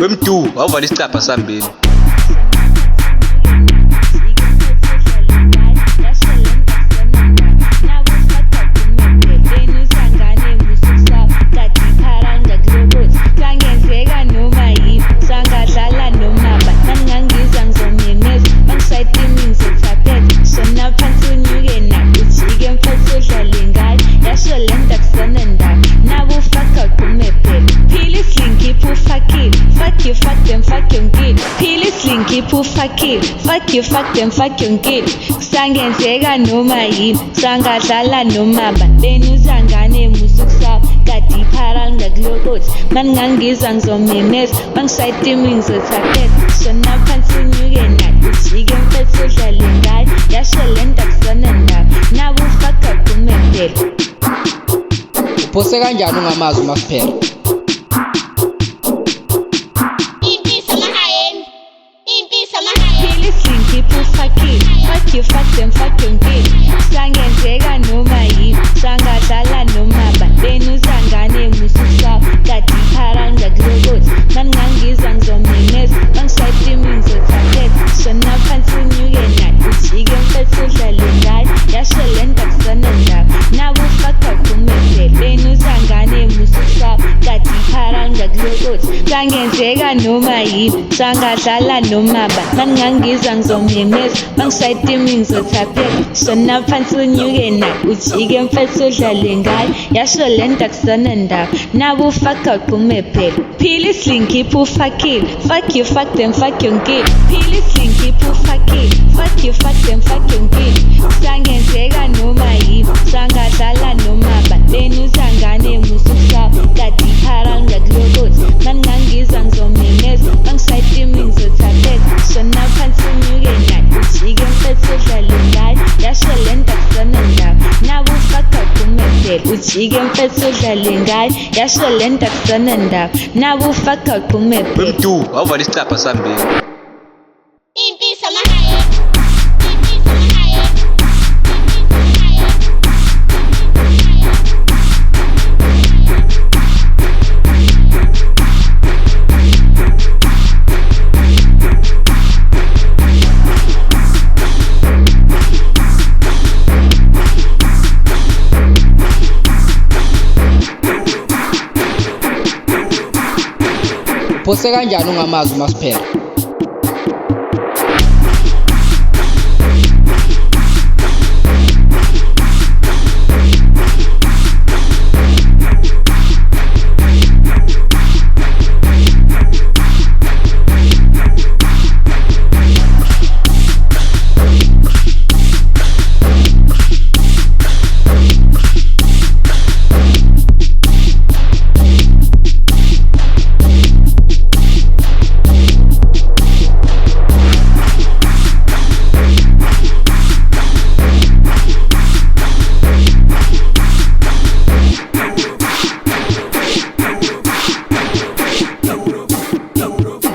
Wemdu wavala isicapha sambili. Fuck you, fuck them, fuck your kid. Sangenzeka noma yini, sangadlala noma bani uzangane musukusa kati pharang ngakulokothi maningangizwa ngizomemeza bangisayitimi ngizothaphela shona phansi unyuke nathi ujike mfethu udlale ngayo yasho le nto akusona ndaba nawe ufaka kume phela. Uphose kanjani ungamazwi masiphela? Fuck you, fuck them, fuck your kid. Sangenzeka noma yini, sangadlala noma bani uzangane musukusa kati pharang ngakulokothi maningangizwa ngizomemeza bangisayitimi ngizothaphela shona phansi unyuke nathi ujike mfethu udlale ngayo yasho le nto akusona ndaba nawe ufaka kume phela bani uzangane musukusa kati pharang ngakulokothi sangenzeka noma yini, sangadlala noma maningangizwa ngizomemeza bangisayitimi ngizothaphela shona phansi unyuke nathi ujike mfethu udlale ngayo yasho le nto akusona ndaba nawe ufaka kume phela. Phila slinky ufakile. Fuck you, fuck them, fuck your kid. Phila slinky ufakile. Fuck you, fuck them, fuck your kid. Sangenzeka noma yini, sangadlala noma bani uzangane musukusa kati pharang ngakulokothi maningangizwa ngizomemeza bangisayitimi ngizothaphela shona phansi unyuke nathi ujike mfethu udlale ngayo yasho le nto akusona ndaba nawe ufaka kume phela ujike mfethu udlale ngayo yasho le nto akusona ndaba nawe ufaka kume phela. Wemdu wavala isicapha sambili. Uphose kanjani ungamazwi masiphela?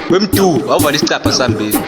Wemdu wavala isicapha sambili.